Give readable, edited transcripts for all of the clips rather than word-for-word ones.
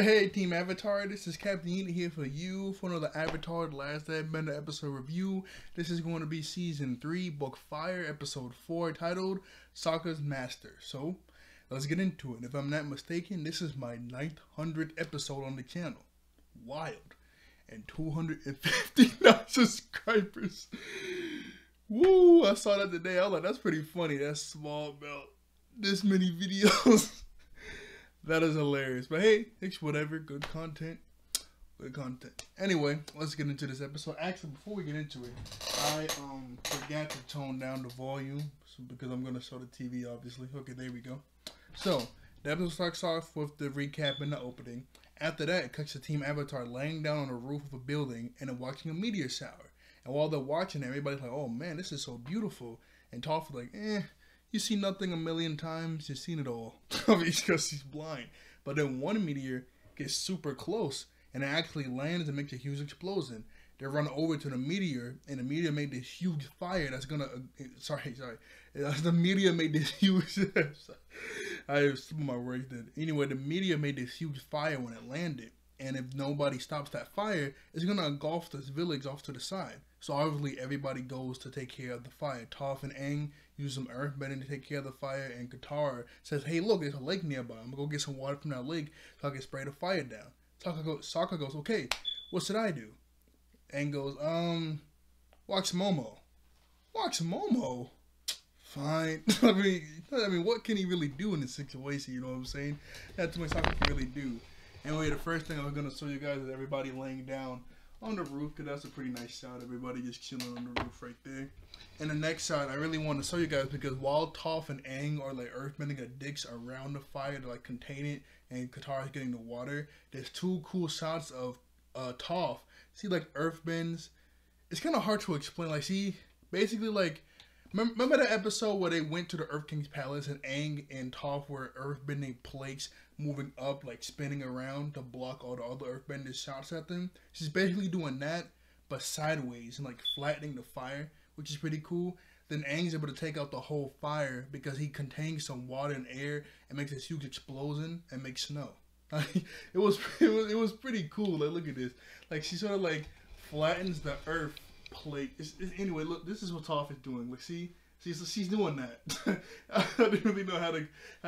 Hey Team Avatar, this is Captain Yeet here for you for another Avatar The Last Airbender episode review. This is going to be Season 3, Book Fire, Episode 4, titled Sokka's Master. So, let's get into it. If I'm not mistaken, this is my 900th episode on the channel. Wild. And 259 subscribers. Woo! I saw that today. I was like, that's pretty funny. That's small about this many videos. That is hilarious. But hey, it's whatever. Good content. Good content. Anyway, let's get into this episode. Actually, before we get into it, I forgot to tone down the volume because I'm going to show the TV, obviously. Okay, there we go. So, the episode starts off with the recap and the opening. After that, it cuts to Team Avatar laying down on the roof of a building and then watching a meteor shower. And while they're watching it, everybody's like, oh man, this is so beautiful. And Toph is like, you see nothing a million times, you've seen it all. Because she's blind. But then one meteor gets super close and it actually lands and makes a huge explosion. They run over to the meteor and the meteor made this huge fire that's gonna the meteor made this huge I some of my words did. Anyway, the meteor made this huge fire when it landed. And if nobody stops that fire, it's gonna engulf this village off to the side. So obviously everybody goes to take care of the fire. Toph and Aang use some earthbending to take care of the fire, and Katara says, hey look, there's a lake nearby. I'm gonna go get some water from that lake so I can spray the fire down. Sokka goes, okay, what should I do? Aang goes, watch Momo. Watch Momo? Fine. I mean, what can he really do in this situation, you know what I'm saying? That's what Sokka can really do. Anyway, the first thing I'm going to show you guys is everybody laying down on the roof, because that's a pretty nice shot. Everybody just chilling on the roof right there. And the next shot I really want to show you guys, because while Toph and Aang are like earthbending their dicks around the fire to like contain it, and Katara's getting the water, there's two cool shots of Toph. See, like earthbends. It's kind of hard to explain. Like, see, basically like, remember that episode where they went to the Earth King's palace and Aang and Toph were earthbending plates moving up, like spinning around to block all the other earthbender shots at them? She's basically doing that, but sideways and like flattening the fire, which is pretty cool. Then Aang's able to take out the whole fire because he contains some water and air and makes this huge explosion and makes snow. It was pretty cool. Like, look at this. Like, she sort of like flattens the earth plate. Anyway, look, this is what Toph is doing. Like, see, she's doing that. I don't really know how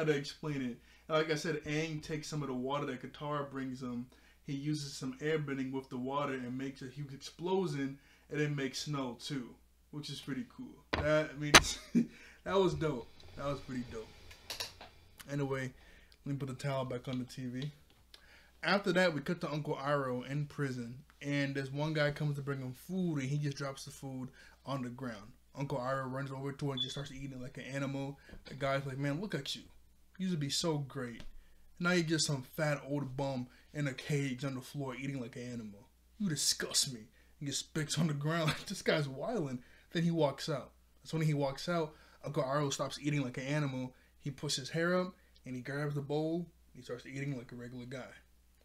to explain it. Like I said, Aang takes some of the water that Katara brings him. He uses some airbending with the water and makes a huge explosion, and then makes snow too, which is pretty cool. That was dope. That was pretty dope. Anyway, let me put the towel back on the TV. After that, we cut to Uncle Iroh in prison, and this one guy comes to bring him food, and he just drops the food on the ground. Uncle Iroh runs over to it and just starts eating like an animal. The guy's like, man, look at you. You used to be so great. Now you're just some fat old bum in a cage on the floor eating like an animal. You disgust me. He just spits on the ground like this guy's wilding. Then he walks out. So when he walks out, Uncle Iroh stops eating like an animal. He puts his hair up and he grabs the bowl. And he starts eating like a regular guy.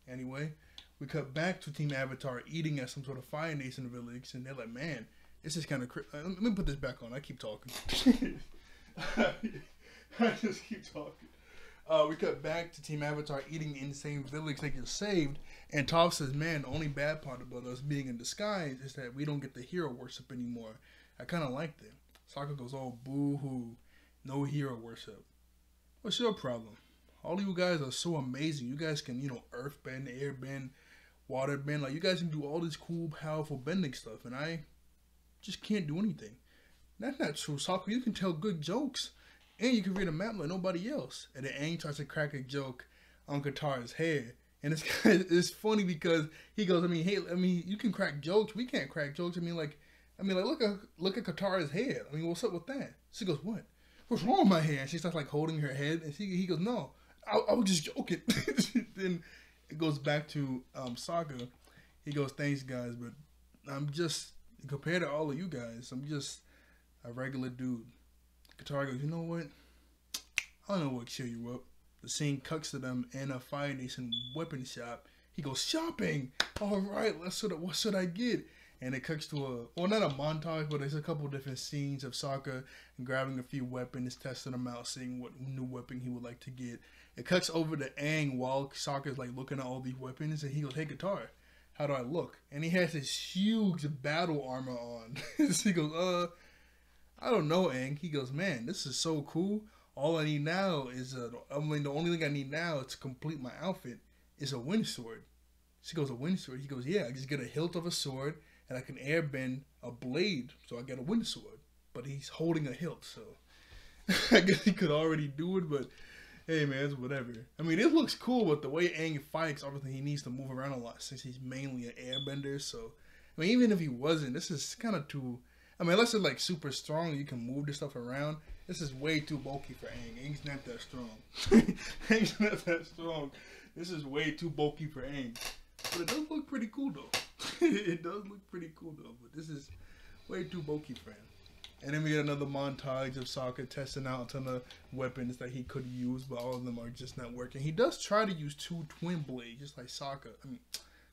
Anyway, we cut back to Team Avatar eating at some sort of Fire Nation village. And they're like, man, this is kind of crazy. Let me put this back on. I keep talking. I just keep talking. We cut back to Team Avatar eating in the same village they just saved, and Toph says, man, the only bad part about us being in disguise is that we don't get the hero worship anymore. I kind of liked it. Sokka goes, oh, boo-hoo, no hero worship. What's your problem? All of you guys are so amazing. You guys can, earthbend, airbend, waterbend. Like, you guys can do all this cool, powerful bending stuff, and I just can't do anything. That's not true, Sokka. You can tell good jokes. And you can read a map like nobody else. And then Aang tries to crack a joke on Katara's hair. And it's funny because he goes, you can crack jokes. We can't crack jokes. Look at Katara's hair. What's up with that? She goes, what? What's wrong with my hair? And she starts like holding her head. And he goes, no, I was just joking. Then it goes back to Sokka. He goes, thanks guys, but I'm just, compared to all of you guys, I'm just a regular dude. Katara goes, you know what? I don't know what cheer you up. The scene cuts to them in a Fire Nation weapon shop. He goes, shopping! Alright, what should I get? And it cuts to well, not a montage, but there's a couple different scenes of Sokka grabbing a few weapons, testing them out, seeing what new weapon he would like to get. It cuts over to Aang while Sokka's like looking at all these weapons, and he goes, "Hey, Guitar, how do I look?" And he has this huge battle armor on. He goes, I don't know, Aang. He goes, "Man, this is so cool. All I need now is the only thing I need now to complete my outfit is a wind sword." She goes, "A wind sword?" He goes, "Yeah, I just get a hilt of a sword and I can airbend a blade, so I get a wind sword." But he's holding a hilt, so I guess he could already do it, but hey, man, it's whatever. I mean, it looks cool, but the way Aang fights, obviously he needs to move around a lot since he's mainly an airbender, so I mean, even if he wasn't, this is kind of too... I mean, unless it's like super strong, you can move this stuff around. This is way too bulky for Aang. Aang's not that strong. Aang's not that strong. This is way too bulky for Aang. But it does look pretty cool, though. It does look pretty cool, though. But this is way too bulky for him. And then we get another montage of Sokka testing out a ton of weapons that he could use, but all of them are just not working. He does try to use 2 twin blades, just like Sokka. I mean,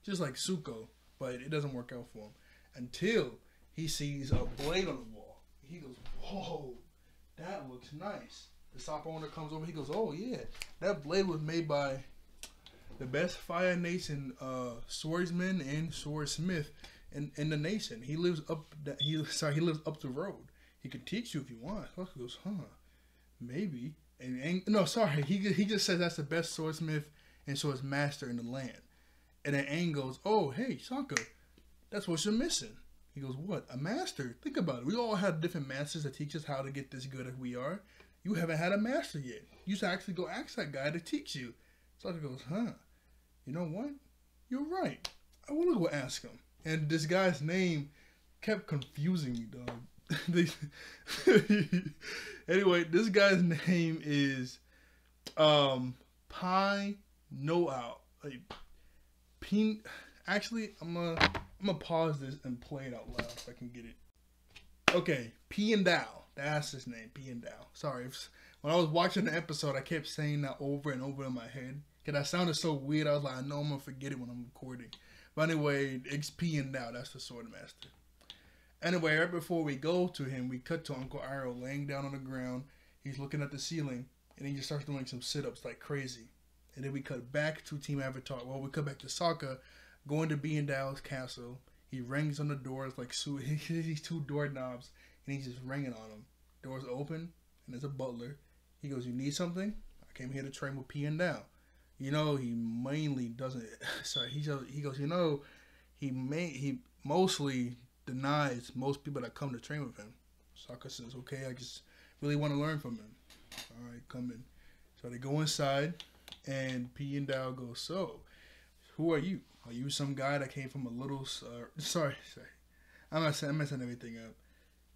just like Zuko, but it doesn't work out for him. Until he sees a blade on the wall. He goes, "Whoa, that looks nice." The shop owner comes over. He goes, "Oh, yeah, that blade was made by the best Fire Nation swordsman and swordsmith in the nation. He lives up the road. He can teach you if you want." Sokka goes, "Huh, maybe." And no, sorry, he just says that's the best swordsmith and swordsmaster in the land. And then Aang goes, "Oh, hey, Sokka, that's what you're missing." He goes, "What? A master? Think about it. We all have different masters that teach us how to get this good as we are. You haven't had a master yet. You should actually go ask that guy to teach you." Sokka goes, "Huh, you know what? You're right. I want to go ask him." And this guy's name kept confusing me, dog. Anyway, this guy's name is Pai Noao. Actually, I'm gonna pause this and play it out loud so I can get it. Okay, Piandao. That's his name, Piandao. Sorry, when I was watching the episode, I kept saying that over and over in my head because that sounded so weird. I was like, I know I'm gonna forget it when I'm recording. But anyway, it's Piandao. That's the sword master. Anyway, right before we go to him, we cut to Uncle Iroh laying down on the ground. He's looking at the ceiling, and he just starts doing some sit-ups like crazy. And then we cut back to Team Avatar. Well, we cut back to Sokka going to Piandao's castle. He rings on the doors like these 2 doorknobs, and he's just ringing on them. Doors open, and there's a butler. He goes, "You need something? I came here to train with Piandao." You know, he mainly doesn't. Sorry, he goes. You know, he mostly denies most people that come to train with him. Sokka says, "Okay, I just really want to learn from him." All right, come in. So they go inside, and Piandao goes, "So, who are you? Are you some guy that came from a little..." Sorry. I'm messing everything up.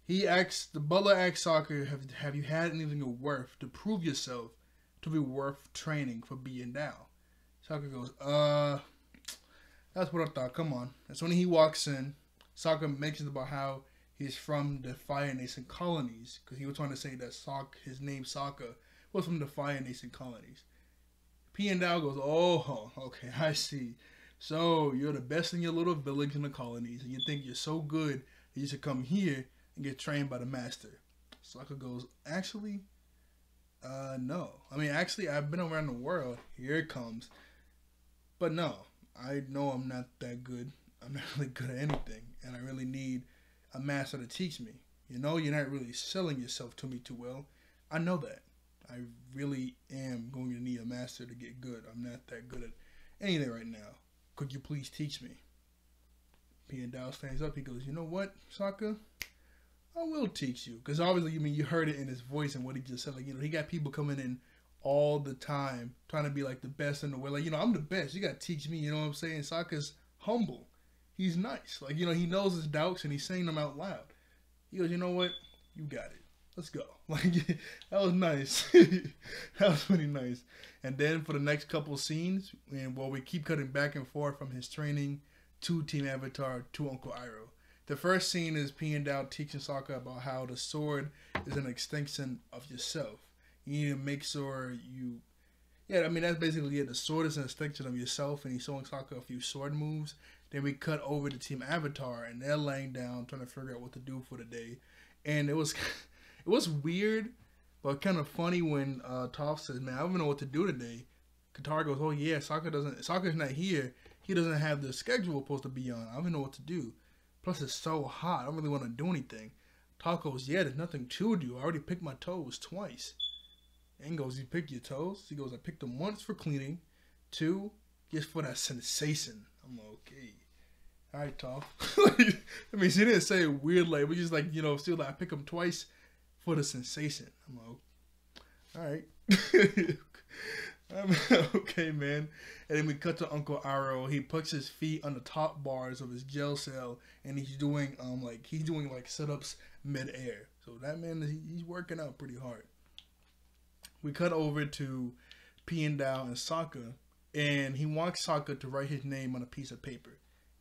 The butler asks Sokka, have you had anything of worth to prove yourself to be worth training for Piandao? Sokka goes, that's what I thought. Come on. That's when he walks in. Sokka mentions about how he's from the Fire Nation colonies, because he was trying to say that his name Sokka was from the Fire Nation colonies. Piandao goes, "Oh, okay, I see. So you're the best in your little village in the colonies, and you think you're so good that you should come here and get trained by the master." Sokka goes, "Actually, no. I mean, actually, I've been around the world. Here it comes. But no, I know I'm not that good. I'm not really good at anything, and I really need a master to teach me. You know, you're not really selling yourself to me too well. I know that. I really am going to need a master to get good. I'm not that good at anything right now. Could you please teach me?" Piandao stands up. He goes, "You know what, Sokka? I will teach you." Because obviously, you heard it in his voice and what he just said. Like, he got people coming in all the time trying to be like the best in the world. Like, I'm the best. You got to teach me. You know what I'm saying? Sokka's humble. He's nice. Like, he knows his doubts and he's saying them out loud. He goes, "You know what? You got it. Let's go." Like, that was nice. That was really nice. And then for the next couple scenes, we keep cutting back and forth from his training to Team Avatar to Uncle Iroh. The first scene is Piandao teaching Sokka about how the sword is an extension of yourself. You need to make sure that's basically it. The sword is an extension of yourself, and he's showing Sokka a few sword moves Then we cut over to Team Avatar, and they're laying down trying to figure out what to do for the day. And it was weird, but kind of funny when Toph says, "Man, I don't even know what to do today." Katara goes, "Oh yeah, Sokka's not here. He doesn't have the schedule we're supposed to be on. I don't even know what to do. Plus it's so hot. I don't really want to do anything." Toph goes, "Yeah, there's nothing to do. I already picked my toes twice." Aang goes, "You picked your toes?" He goes, "I picked them once for cleaning, 2 just for that sensation." I'm like, okay. All right, Toph. I mean, she didn't say it weird, like, but just like, still like, I pick them twice for the sensation. I'm like, all right. Okay, man. And then we cut to Uncle Aro. He puts his feet on the top bars of his jail cell, and he's doing sit-ups mid-air. So that man, he's working out pretty hard. We cut over to Piandao and Sokka, and he wants Sokka to write his name on a piece of paper.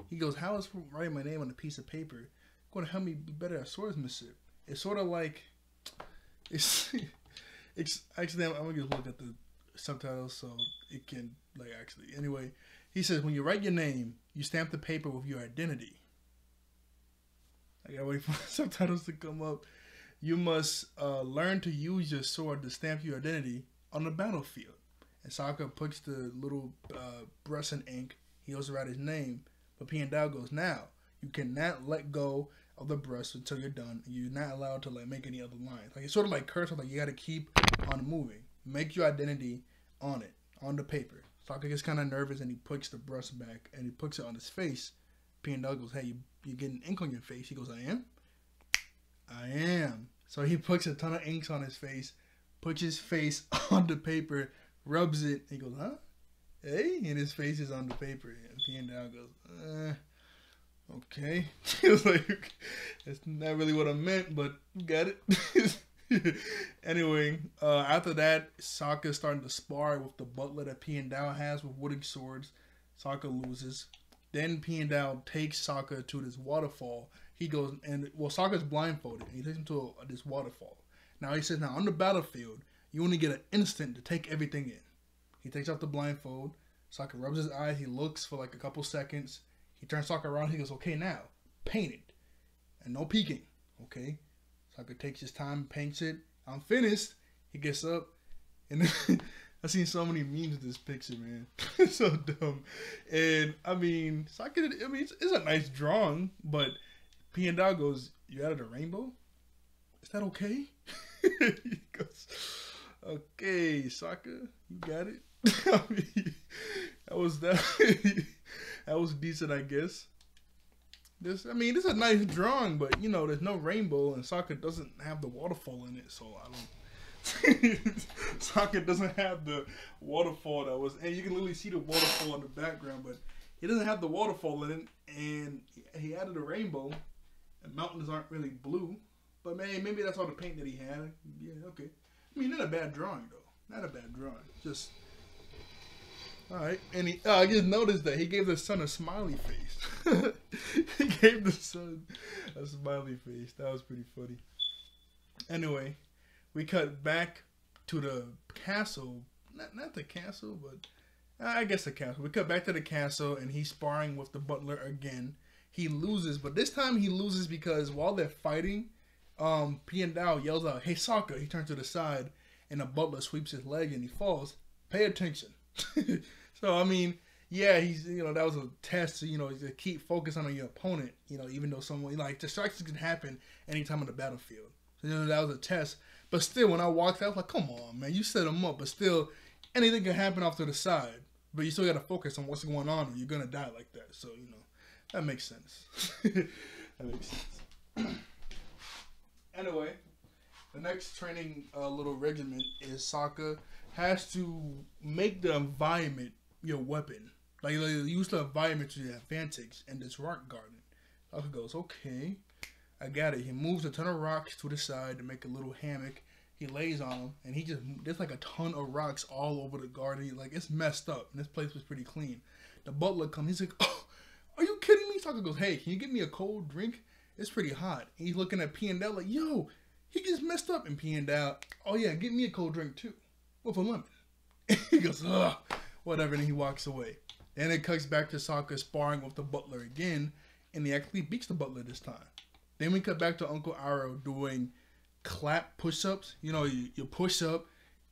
He goes, "How is writing my name on a piece of paper going to help me be better at swordsmanship?" It's sort of like, it's actually, I'm going to just look at the subtitles so it can, anyway. He says, "When you write your name, you stamp the paper with your identity." I gotta wait for the subtitles to come up. "You must learn to use your sword to stamp your identity on the battlefield." And Sokka puts the little brush in ink. He also writes his name. But Piandao goes, "Now, you cannot let go of the brush until you're done. You're not allowed to make any other lines." Like, it's sort of like cursive, like you got to keep on moving. Make your identity on it, on the paper. Sokka gets kind of nervous and he puts the brush back and he puts it on his face. Piandao goes, "Hey, you're getting ink on your face." He goes, "I am?" "I am." So he puts a ton of inks on his face, puts his face on the paper, rubs it. He goes, "Huh? Hey," and his face is on the paper. And Piandao goes, okay. He was like, "That's not really what I meant, but you got it." Anyway, after that, Sokka's starting to spar with the butler that Piandao has with wooden swords. Sokka loses. Then Piandao takes Sokka to this waterfall. He goes, Sokka's blindfolded, and he takes him to this waterfall. Now he says, "Now on the battlefield, you only get an instant to take everything in." He takes off the blindfold. Sokka rubs his eyes. He looks for like a couple seconds. He turns Sokka around. He goes, "Okay, now, paint it. And no peeking." Okay? Sokka takes his time, paints it. "I'm finished." He gets up. And I've seen so many memes of this picture, man. It's so dumb. And, I mean, Sokka, it's a nice drawing. But Piandao goes, "You added a rainbow? Is that okay?" He goes, "Okay, Sokka, you got it." I mean, that was decent, I guess. This is a nice drawing, but there's no rainbow, and Sokka doesn't have the waterfall in it, so I don't. Sokka doesn't have the waterfall and you can literally see the waterfall in the background, but he doesn't have the waterfall in it, and he added a rainbow, and mountains aren't really blue, but maybe that's all the paint that he had. Yeah, okay. I mean, not a bad drawing though. Not a bad drawing. Just. Alright, and I just noticed that he gave the sun a smiley face. He gave the sun a smiley face. That was pretty funny. Anyway, we cut back to the castle. Not the castle, but I guess the castle. We cut back to the castle, and he's sparring with the butler again. He loses, but this time he loses because while they're fighting, Piandao yells out, "Hey, Sokka!" He turns to the side, and the butler sweeps his leg, and he falls. Pay attention. So, I mean, yeah, he's, that was a test, to keep focusing on your opponent, even though someone, distractions can happen anytime on the battlefield. So, that was a test. But still, when I walked out, I was like, come on, man, you set him up. But still, anything can happen off to the side. But you still got to focus on what's going on, or you're going to die like that. So, that makes sense. That makes sense. Anyway, the next training little regiment is Sokka has to make the environment your weapon. Like, use the environment to your advantage in this rock garden. Sokka goes, "Okay, I got it." He moves a ton of rocks to the side to make a little hammock. He lays on them, and there's like a ton of rocks all over the garden. Like, it's messed up, and this place was pretty clean. The butler comes, he's like, "Oh, are you kidding me?" Sokka goes, "Hey, can you get me a cold drink? It's pretty hot." And he's looking at Piandao like, "Yo, he gets messed up." And Piandao, "Oh yeah, get me a cold drink too, with a lemon." He goes, "Ugh, whatever," and he walks away. Then it cuts back to Sokka sparring with the butler again, and he actually beats the butler this time. Then we cut back to Uncle Iroh doing clap push-ups. You know, you push up,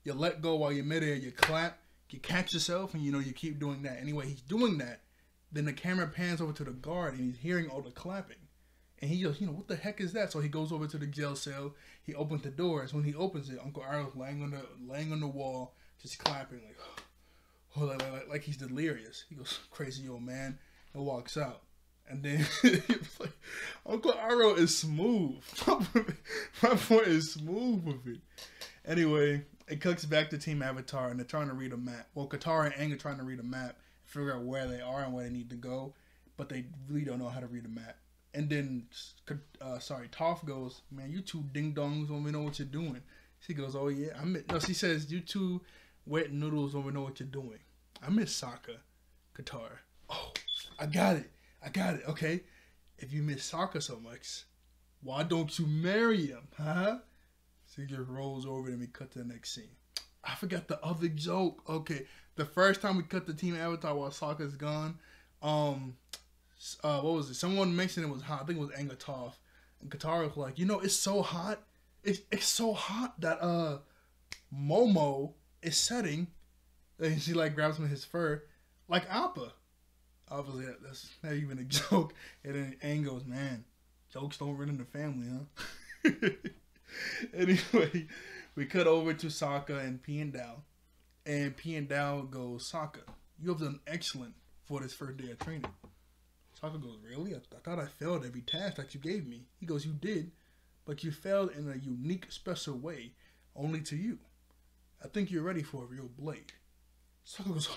you let go while you're midair, you clap, you catch yourself, and you know, you keep doing that. Anyway, he's doing that. Then the camera pans over to the guard, and he's hearing all the clapping. And he goes, you know, what the heck is that? So he goes over to the jail cell. He opens the doors. When he opens it, Uncle Iroh's laying on the wall, just clapping, like he's delirious. He goes, crazy old man, and walks out. And then it's like, Uncle Iroh is smooth. My point is smooth with it. Anyway, it cuts back to Team Avatar, and they're trying to read a map. Well, Katara and Aang are trying to read a map, figure out where they are and where they need to go, but they really don't know how to read a map. And then, Toph goes, man, you two ding-dongs don't even know what you're doing. She goes, oh yeah, she says, you two wet noodles don't even know what you're doing. I miss Sokka, Katara. Oh, I got it, okay. If you miss Sokka so much, why don't you marry him, huh? She just rolls over and we cut to the next scene. I forgot the other joke. Okay, the first time we cut the Team Avatar while Sokka's gone, what was it? Someone mentioned it was hot. I think it was Aang or Toph. And Katara was like, you know, it's so hot. It's so hot that Momo is setting. And she like grabs him in his fur, like Appa. Obviously, that's not even a joke. And then Aang goes, man, jokes don't run in the family, huh? Anyway, we cut over to Sokka and Piandao. And Piandao goes, Sokka, you have done excellent for this first day of training. Sokka goes, really? I thought I failed every task that you gave me. He goes, you did, but you failed in a unique, special way, only to you. I think you're ready for a real blade. Sokka goes,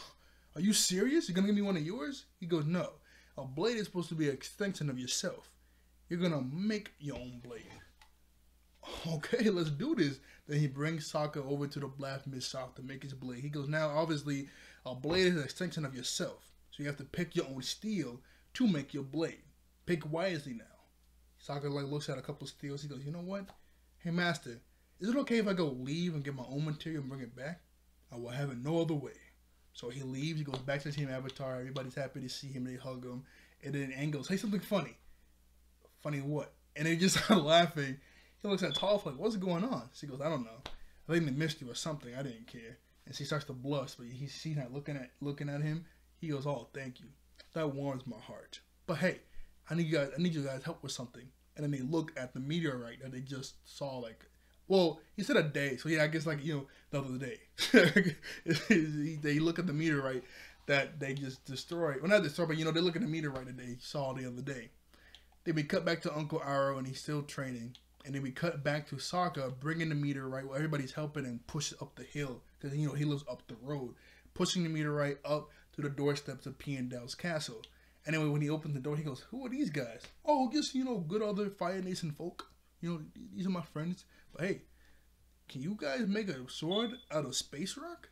are you serious? You're going to give me one of yours? He goes, no. A blade is supposed to be an extension of yourself. You're going to make your own blade. Okay, let's do this. Then he brings Sokka over to the blacksmith shop to make his blade. He goes, now, obviously, a blade is an extension of yourself. So you have to pick your own steel to make your blade. Pick wisely now. Sokka looks at a couple of steels. He goes, you know what? Hey, master, is it okay if I go leave and get my own material and bring it back? I will have it no other way. So he leaves. He goes back to Team Avatar. Everybody's happy to see him. They hug him. And then Aang goes, say something funny. Funny what? And they just start laughing. He looks at Toph like, what's going on? She goes, I don't know. I think they missed you or something. I didn't care. And she starts to blush, but she's not looking at him. He goes, oh, thank you. That warms my heart. But hey, I need you guys help with something. And then they look at the meteorite that they just saw, like, well, he said a day, so yeah, I guess like, you know, the other day. They look at the meteorite that they just destroyed. Well, not destroyed, but you know, they look at the meteorite that they saw the other day. Then we cut back to Uncle Iroh and he's still training. And then we cut back to Sokka bringing the meteorite while everybody's helping him push it up the hill. Because, you know, he lives up the road. Pushing the meteorite up to the doorsteps of Piandao's castle. Anyway, when he opens the door, he goes, who are these guys? Oh, just, you know, good other Fire Nation folk. You know, these are my friends. But hey, can you guys make a sword out of space rock?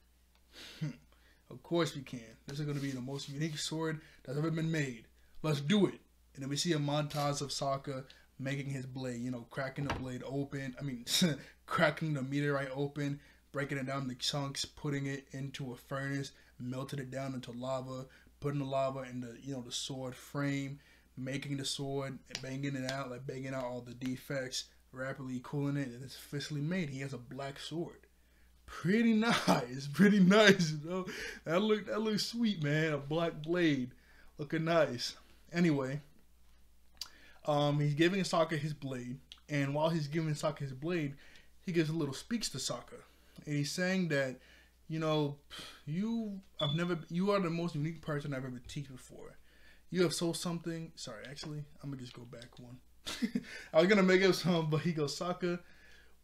Of course we can. This is going to be the most unique sword that's ever been made. Let's do it. And then we see a montage of Sokka making his blade, you know, cracking the blade open. I mean, cracking the meteorite open, breaking it down into chunks, putting it into a furnace, melting it down into lava, putting the lava in the, you know, the sword frame, making the sword, banging it out, like banging out all the defects, rapidly cooling it, and it's officially made. He has a black sword. Pretty nice, you know. That looks sweet, man. A black blade, looking nice. Anyway. He's giving Sokka his blade, and while he's giving Sokka his blade, he gives a little speech to Sokka, and he's saying that, you know, you are the most unique person I've ever teached before. You have something. Sorry, actually, I'm gonna just go back one. I was gonna make up some, but he goes, Sokka,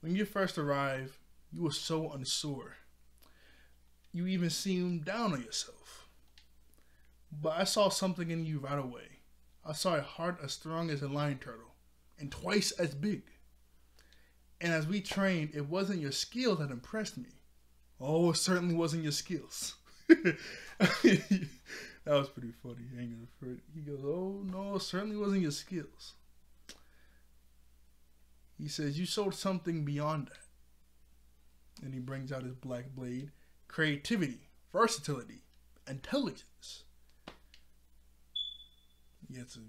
when you first arrived, you were so unsure. You even seemed down on yourself, but I saw something in you right away. I saw a heart as strong as a lion turtle, and twice as big. And as we trained, it wasn't your skills that impressed me. Oh, it certainly wasn't your skills. That was pretty funny. He goes, oh, no, it certainly wasn't your skills. He says, you showed something beyond that. And he brings out his black blade. Creativity, versatility, intelligence. Yeah, so,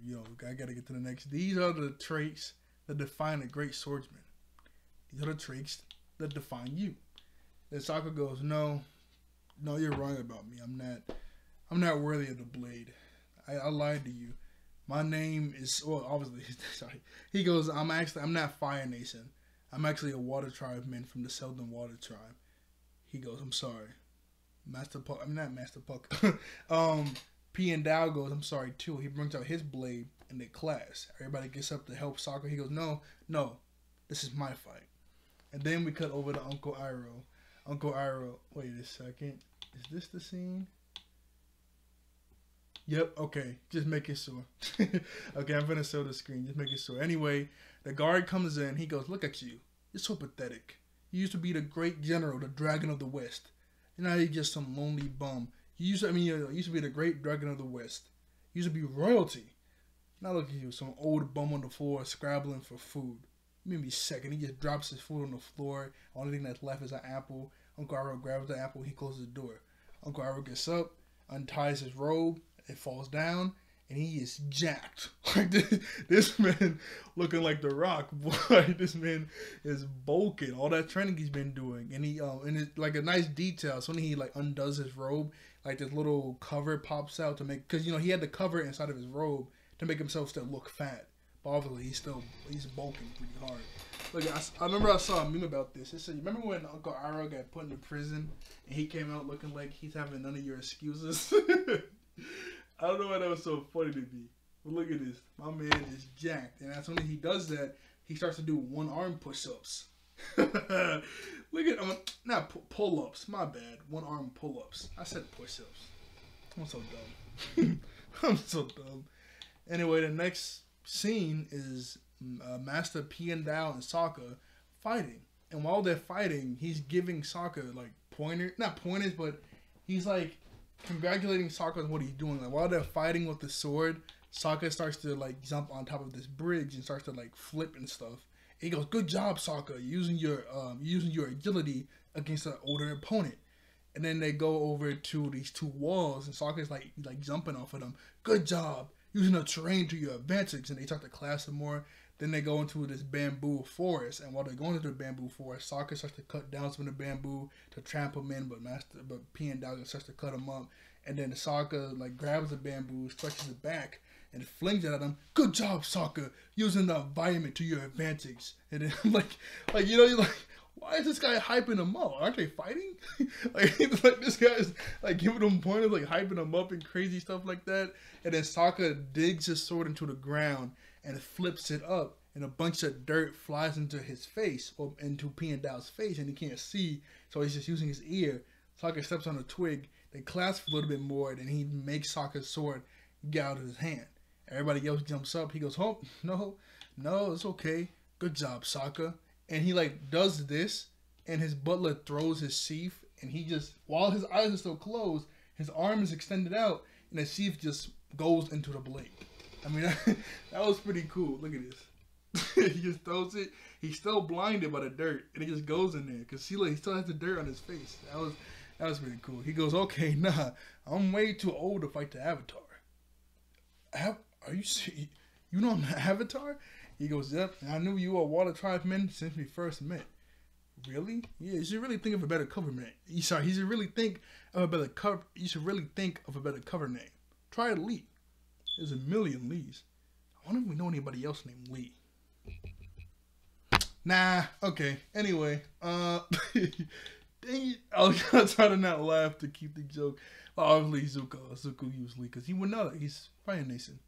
I gotta get to the next. These are the traits that define a great swordsman. These are the traits that define you. Then Sokka goes, no, you're wrong about me. I'm not worthy of the blade. I lied to you. My name is, well, obviously, sorry. He goes, I'm not Fire Nation. I'm actually a water tribeman from the Southern Water Tribe. He goes, I'm sorry. I'm not Master Puck. P and Dow goes, I'm sorry too. He brings out his blade and they clash. Everybody gets up to help Sokka. He goes, no, this is my fight. And then we cut over to Uncle Iroh. Uncle Iroh, wait a second. Is this the scene? Yep, okay. Just making sure. Okay, I'm gonna show the screen. Just making sure. Anyway, the guard comes in. He goes, look at you. You're so pathetic. You used to be the great general, the Dragon of the West. And now you're just some lonely bum. You used to be the great Dragon of the West. You used to be royalty. Now look at you, some old bum on the floor scrabbling for food. You made me sick. And he just drops his food on the floor. Only thing that's left is an apple. Uncle Iroh grabs the apple. He closes the door. Uncle Iroh gets up, unties his robe. It falls down, and he is jacked. Like this man looking like The Rock. Boy, this man is bulking. All that training he's been doing, and and it's like a nice detail. So when he like undoes his robe, like this little cover pops out to make, because he had the cover inside of his robe to make himself still look fat. But obviously he's bulking pretty hard. Look, I remember I saw a meme about this. It said, you remember when Uncle Iroh got put into prison and he came out looking like he's having none of your excuses? I don't know why that was so funny to me. But look at this. My man is jacked. And as soon as he does that, he starts to do one-arm push-ups. Look at, not pull-ups. My bad. One-arm pull-ups. I said push-ups. I'm so dumb. I'm so dumb. Anyway, the next scene is Master P and Dow and Sokka fighting. And while they're fighting, he's giving Sokka, like, not pointers, but he's, like, congratulating Sokka on what he's doing. Like while they're fighting with the sword, Sokka starts to like jump on top of this bridge and starts to like flip and stuff. And he goes, "Good job, Sokka, using your agility against an older opponent." And then they go over to these two walls, and Sokka's like jumping off of them. "Good job, using the terrain to your advantage." And they start to clash some more. Then they go into this bamboo forest, and while they're going into the bamboo forest, Sokka starts to cut down some of the bamboo to trample him in, but P and Dow starts to cut him up, and then Sokka like grabs the bamboo, stretches it back, and flings it at him. "Good job, Sokka, using the environment to your advantage." And then you're like, why is this guy hyping him up? Aren't they fighting? like this guy is like giving him pointers, like hyping him up and crazy stuff like that. And then Sokka digs his sword into the ground and flips it up, and a bunch of dirt flies into his face, or into P and Dow's face, and he can't see, so he's just using his ear. Sokka steps on a twig, they clasp a little bit more, and he makes Sokka's sword get out of his hand. Everybody else jumps up. He goes, "Oh, no, it's okay. Good job, Sokka." And he like does this, and his butler throws his sheath, and he just, while his eyes are still closed, his arm is extended out, and the sheath just goes into the blade. I mean, that was pretty cool. Look at this. He just throws it. He's still blinded by the dirt, and he just goes in there because he still has the dirt on his face. That was pretty cool. He goes, "Okay, nah, I'm way too old to fight the Avatar." Are you serious? You know I'm an Avatar? He goes, "Yep, and I knew you were a Water Tribeman since we first met." Really? Yeah, you should really think of a better cover name. You should really think of a better cover. You should really think of a better cover name. Try Lee. There's a million Lees. I wonder if we know anybody else named Lee. Nah. Okay. Anyway, dang it. I was gonna try to not laugh to keep the joke. Well, obviously Zuko used Lee because he would know that he's Fire Nation.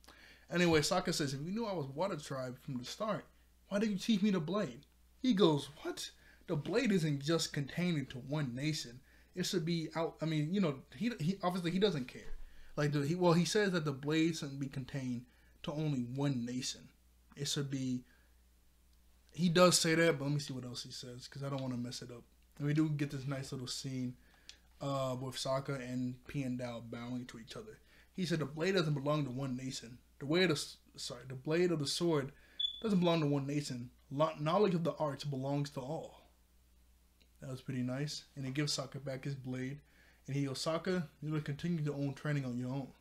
Anyway, Sokka says, "If you knew I was Water Tribe from the start, why did you teach me the blade?" He goes, "What? The blade isn't just contained to one nation. It should be out." I mean, he obviously he doesn't care. Like he says that the blade shouldn't be contained to only one nation. It should be. He does say that, but let me see what else he says because I don't want to mess it up. And we do get this nice little scene with Sokka and P and Dow bowing to each other. He said the blade doesn't belong to one nation. The blade of the sword doesn't belong to one nation. Knowledge of the arts belongs to all. That was pretty nice. And he gives Sokka back his blade. And he goes, "Sokka, you're going to continue to own training on your own."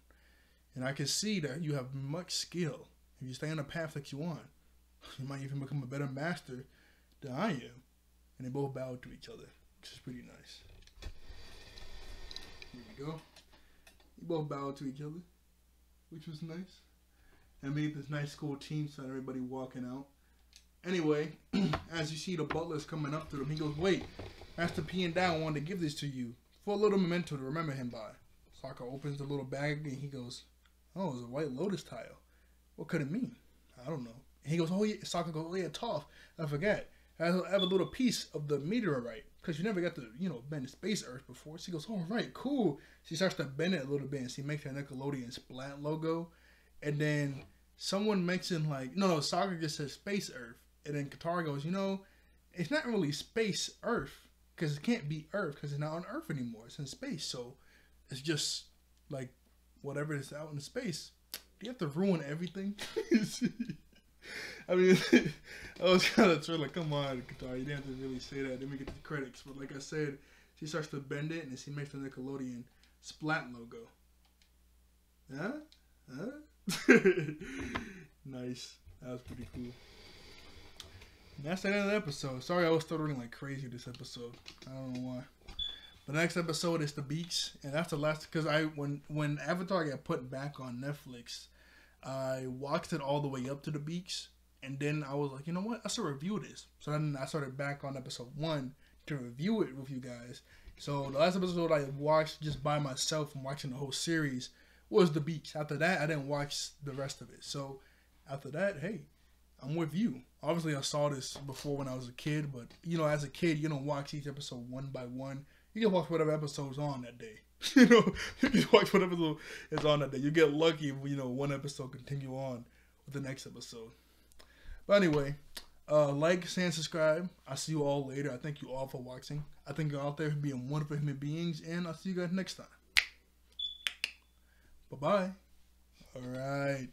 And I can see that you have much skill. If you stay on the path that you want, you might even become a better master than I am. And they both bow to each other, which is pretty nice. Here we go. They both bow to each other, which was nice. And made this nice cool team sign, everybody walking out. Anyway, as you see the butler's coming up to them, he goes, wait, Master P and Down wanted to give this to you for a little memento to remember him by. Sokka opens the little bag and he goes, oh, it's a white lotus tile. What could it mean? I don't know. And he goes, oh yeah, Sokka goes, oh yeah, Toph, I forgot. I have a little piece of the meteorite because you never got to, bend space Earth before. She goes, all right, cool. She starts to bend it a little bit and she makes her Nickelodeon Splat logo. And then someone mentioned Sokka just says space Earth. And then Katara goes, it's not really space Earth because it can't be Earth because it's not on Earth anymore. It's in space. So it's just like whatever is out in space. Do you have to ruin everything? I mean, I was kind of like, come on, Katara, you didn't have to really say that. Then we get the credits. But like I said, she starts to bend it and she makes the Nickelodeon Splat logo. Huh? Nice. That was pretty cool. And that's the end of the episode. Sorry I was stuttering like crazy this episode. I don't know why. The next episode is the beach, and that's the last, because when Avatar got put back on Netflix, I watched it all the way up to the beach, and then I was like, you know what, I should review this. So then I started back on episode 1 to review it with you guys. So the last episode I watched just by myself from watching the whole series was the beach. After that, I didn't watch the rest of it. So after that, hey, I'm with you. Obviously, I saw this before when I was a kid, but, as a kid, you don't watch each episode one by one. You can watch whatever episode's on that day. You can watch whatever episode is on that day. You get lucky if, one episode continue on with the next episode. But anyway, like, share, and subscribe. I'll see you all later. I thank you all for watching. I thank you all out there for being wonderful human beings, and I'll see you guys next time. Bye-bye. All right.